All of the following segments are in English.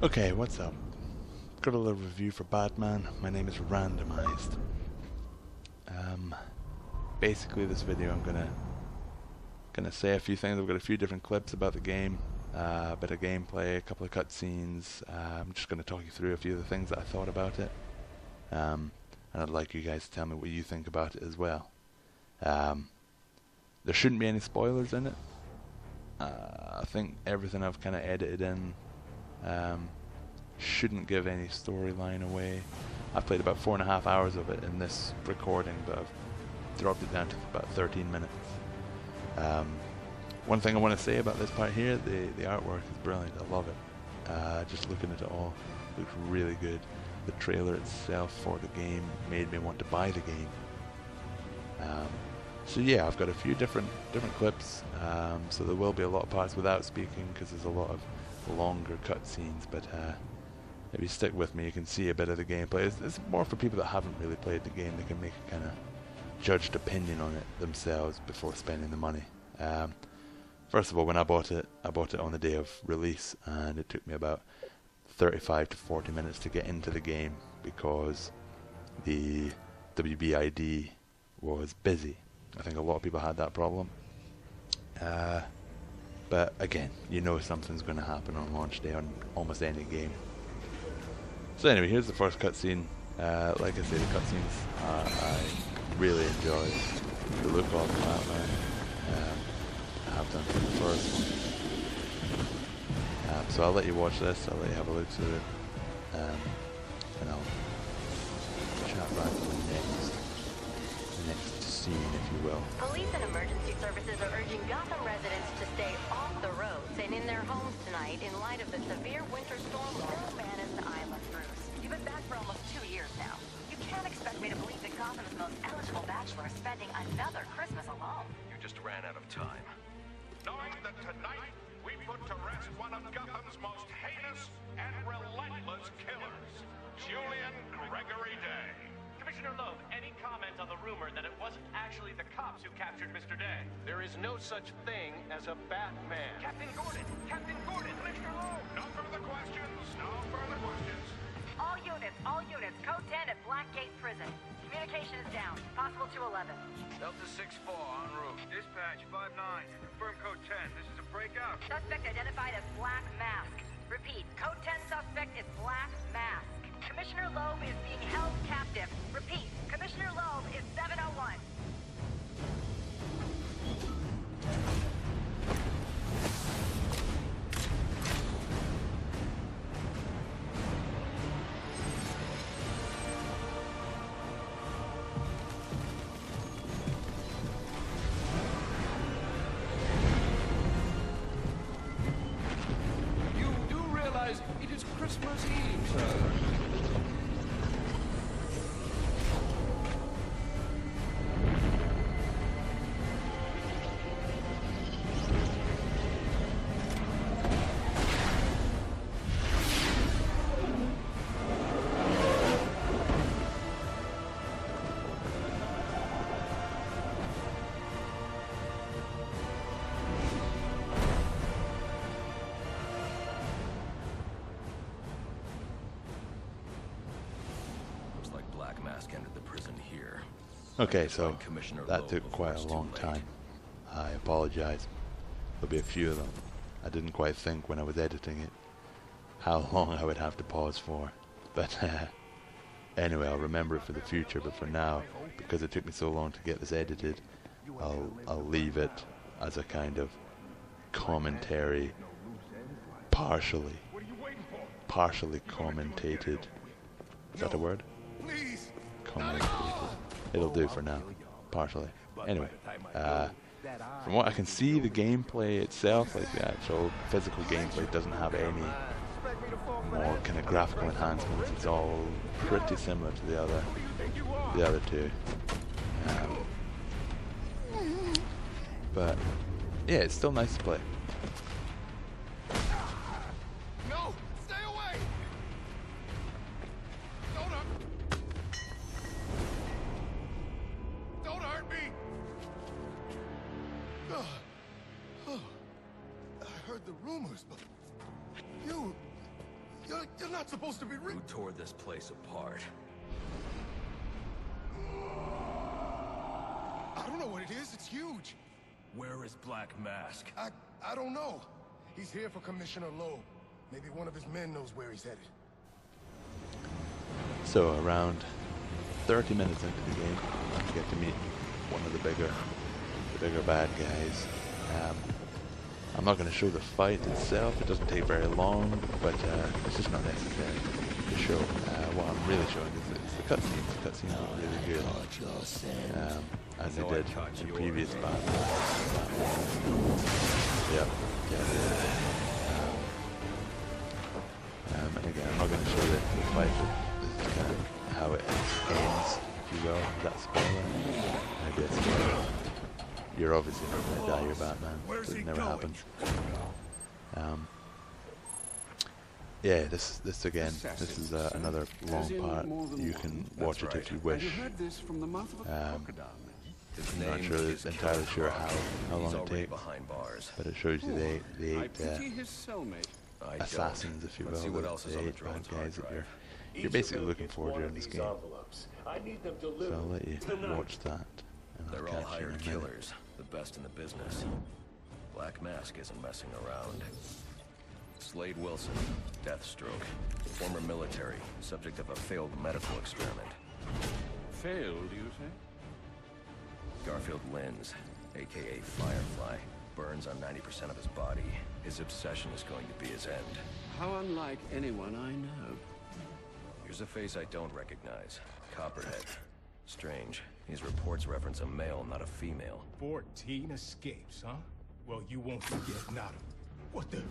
Okay, what's up? Got a little review for Batman. My name is Randomized. Basically, this video I'm gonna say a few things. I've got a few different clips about the game, a bit of gameplay, a couple of cutscenes. I'm just gonna talk you through a few of the things that I thought about it, and I'd like you guys to tell me what you think about it as well. There shouldn't be any spoilers in it. I think everything I've kind of edited in shouldn't give any storyline away. I've played about 4.5 hours of it in this recording, but I've dropped it down to about 13 minutes. One thing I want to say about this part here, the artwork is brilliant. I love it. Just looking at it all, it looks really good. The trailer itself for the game made me want to buy the game. So yeah, I've got a few different clips, so there will be a lot of parts without speaking because there's a lot of longer cutscenes, but if you stick with me you can see a bit of the gameplay. It's more for people that haven't really played the game. They can make a kind of judged opinion on it themselves before spending the money. First of all, when I bought it on the day of release, and it took me about 35 to 40 minutes to get into the game because the WBID was busy. I think a lot of people had that problem. But again, you know something's going to happen on launch day on almost any game. So anyway, here's the first cutscene. Like I say, the cutscenes I really enjoy. The look of Batman. I have done for the first one. So I'll let you watch this. I'll let you have a look through it, and I'll chat back to the next scene, if you will. Police and emergency services are urging Gotham residents to stay off the roads and in their homes tonight in light of the severe winter storm. Oh man, is the island, Bruce. You've been back for almost 2 years now. You can't expect me to believe that Gotham's most eligible bachelor is spending another Christmas alone. You just ran out of time. Knowing that tonight we put to rest one of Gotham's most heinous and relentless killers, Julian Gregory Day. Commissioner Loeb, any comment on the rumor that it wasn't actually the cops who captured Mr. Day? There is no such thing as a Batman. Captain Gordon! Captain Gordon! Commissioner Loeb! No further questions. No further questions. All units, code 10 at Blackgate Prison. Communication is down. Possible to 11. Delta 6-4 en route. Dispatch 5-9. Confirm code 10. This is a breakout. Suspect identified as Black Mask. Repeat, code 10 suspect is Black Mask. Commissioner Loeb is being held captive. Repeat, Commissioner Loeb is 701. You do realize it is Christmas Eve, sir. Looks like Black Mask entered the prison here. Okay, so Commissioner that Loeb took quite a before it's long too late. time. I apologize. There'll be a few of them. I didn't quite think when I was editing it how long I would have to pause for. But anyway, I'll remember it for the future. But for now, because it took me so long to get this edited, I'll leave it as a kind of commentary, partially commentated. Is that a word? Please. Commentated. It'll do for now. Partially. Anyway, from what I can see, the gameplay itself, like the actual physical gameplay, doesn't have any more kind of graphical enhancements. It's all pretty similar to the other two. But yeah, it's still nice to play. No. Stay away. Don't hurt me. I heard the rumors, but You're not supposed to be Who tore this place apart? I don't know what it is. It's huge. Where is Black Mask? I don't know. He's here for Commissioner Loeb. Maybe one of his men knows where he's headed. So around 30 minutes into the game, I get to meet one of the bigger bad guys. I'm not going to show the fight itself. It doesn't take very long, but it's just not necessary to show. What I'm really showing is the cutscenes. The cutscenes are really good, as they did in previous battles. Yep. And again, I'm not going to show the fight. This is kind of how it ends, if you will. That's spoiler. Maybe it's spoiler. You're obviously not going to die, you're Batman. It never happens. Yeah, this again, this is another long part. You can watch it if you wish. I'm not sure, entirely sure how long it takes, but it shows you the eight assassins, if you will, the 8 bad guys that you're basically looking for during this game. So I'll let you watch that, and I'll They're all catch you in a hired minute. killers, the best in the business. Black Mask isn't messing around. Slade Wilson, Deathstroke, former military, subject of a failed medical experiment. Failed, you say? Garfield Linz, aka Firefly, burns on 90% of his body. His obsession is going to be his end. How unlike anyone I know. Here's a face I don't recognize. Copperhead. Strange. These reports reference a male, not a female. 14 escapes, huh? Well, you won't forget nada. What the?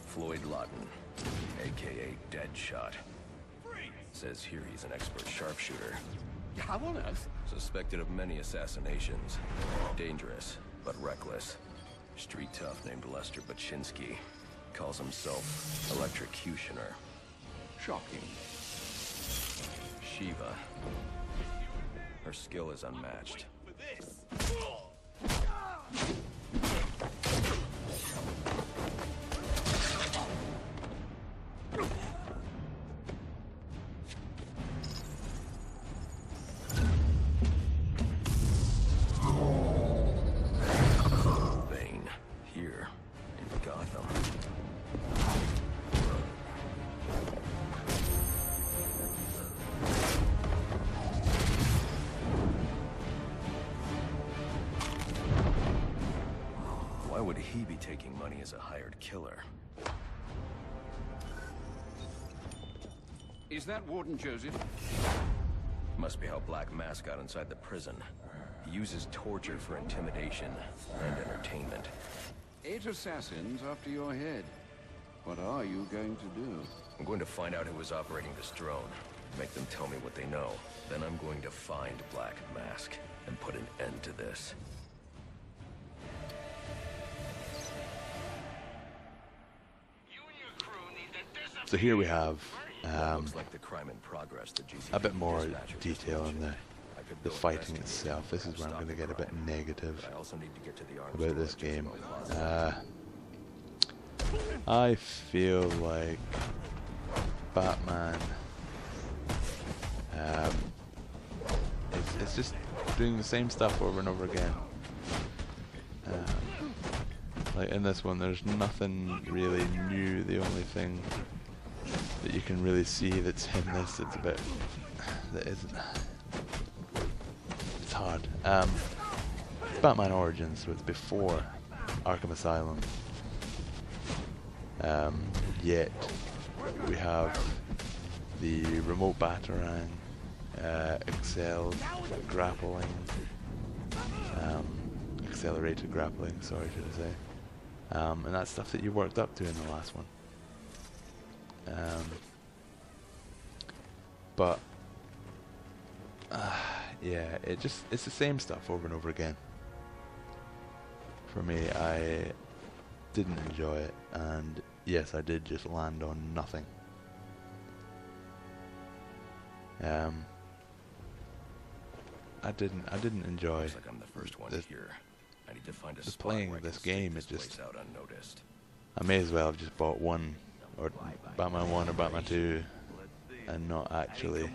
Floyd Lawton, aka Deadshot. Says here he's an expert sharpshooter. How on earth? Suspected of many assassinations. Dangerous, but reckless. Street tough named Lester Baczynski. Calls himself Electrocutioner. Shocking. Shiva. Her skill is unmatched. Bane, here in Gotham. Why would he be taking money as a hired killer? Is that Warden Joseph? Must be how Black Mask got inside the prison. He uses torture for intimidation and entertainment. 8 assassins after your head. What are you going to do? I'm going to find out who is operating this drone. Make them tell me what they know. Then I'm going to find Black Mask and put an end to this. So here we have Looks like the crime in progress the GCPD a bit more dispatcher just detail told in you. the I could the go fighting investigate itself. This is where I'm stop going to the get a bit crime. negative But I also need to get to the arms about this storage game. in my closet. I feel like Batman it's just doing the same stuff over and over again. Like in this one, there's nothing really new. The only thing that you can really see that's in this, it's a bit, that isn't, it's hard. Batman Origins, so it's before Arkham Asylum. Yet we have the remote batarang, excelled grappling, accelerated grappling, sorry, should I say. And that's stuff that you worked up to in the last one. But yeah, it's the same stuff over and over again. For me, I didn't enjoy it, and yes, I did just land on nothing. I didn't enjoy Looks like I'm the first one this, here. I I need to find a the spot playing where of I this can stick game, this it just, place out unnoticed. I may as well have just bought one, or Batman 1 or Batman 2, and not actually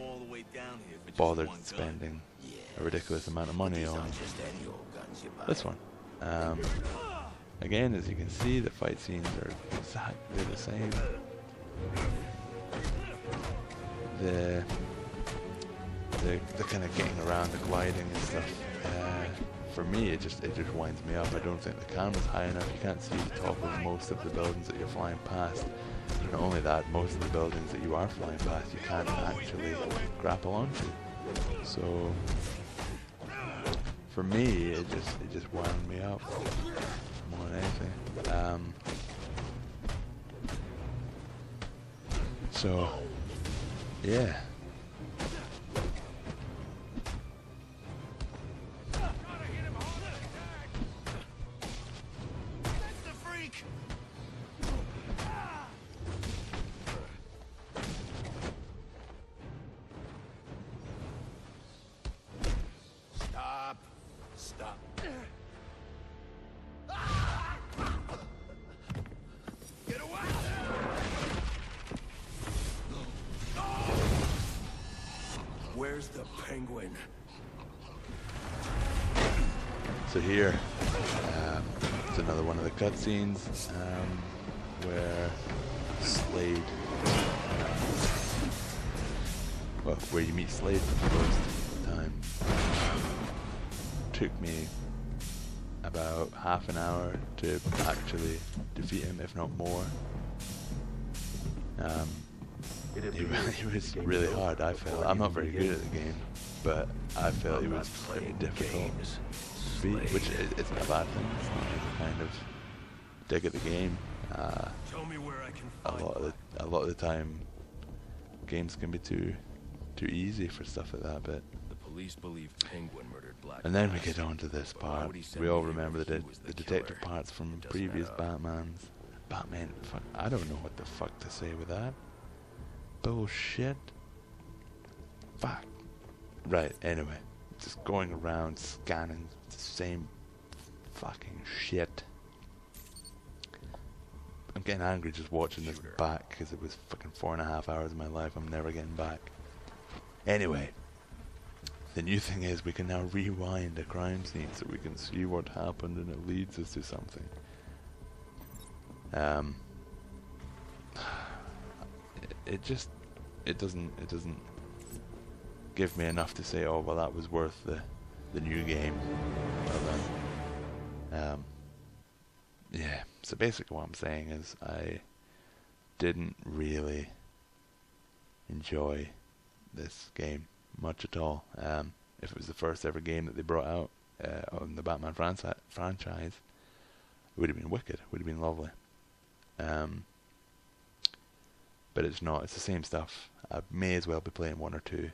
bothered spending a ridiculous amount of money on this one. Again, as you can see, the fight scenes are exactly the same. The kind of getting around, the gliding and stuff. For me, it just winds me up. I don't think the camera's high enough. You can't see the top of most of the buildings that you're flying past. Not only that, most of the buildings that you are flying past, you can't actually grapple onto. So, for me, it just wound me up more than anything. So, yeah. Stop. Get away! Where's the penguin? So here, it's another one of the cutscenes where Slade, well, where you meet Slade for the first time. Took me about half an hour to actually defeat him, if not more. He was really hard, I felt. I'm not very good at the game, but I felt it was pretty difficult to beat, which it's not a bad thing. It's not any kind of dig at the game. A lot of the time, games can be too easy for stuff like that, but. Police believe Penguin murdered Black And then we Mask. get on to this part. We all remember the detective parts from previous Batmans. Batman, fuck, I don't know what the fuck to say with that. Bullshit. Fuck. Right, anyway. Just going around scanning the same fucking shit. I'm getting angry just watching this back because it was fucking 4.5 hours of my life I'm never getting back. Anyway. The new thing is we can now rewind a crime scene so we can see what happened and it leads us to something. It doesn't give me enough to say, oh well, that was worth the new game. Well then, yeah. So basically what I'm saying is I didn't really enjoy this game much at all. If it was the first ever game that they brought out on the Batman franchise, it would have been wicked. It would have been lovely. But it's not. It's the same stuff. I may as well be playing 1 or 2.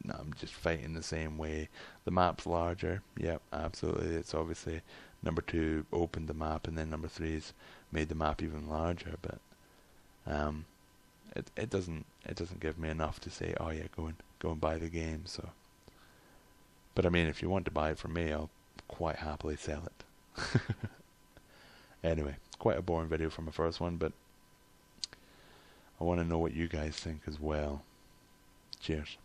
No, I'm just fighting the same way. The map's larger. Yep, absolutely. It's obviously number 2 opened the map, and then number 3's made the map even larger. But it doesn't give me enough to say, oh yeah, go and buy the game. So, but I mean, if you want to buy it from me, I'll quite happily sell it. Anyway, quite a boring video from the first one, but I want to know what you guys think as well. Cheers.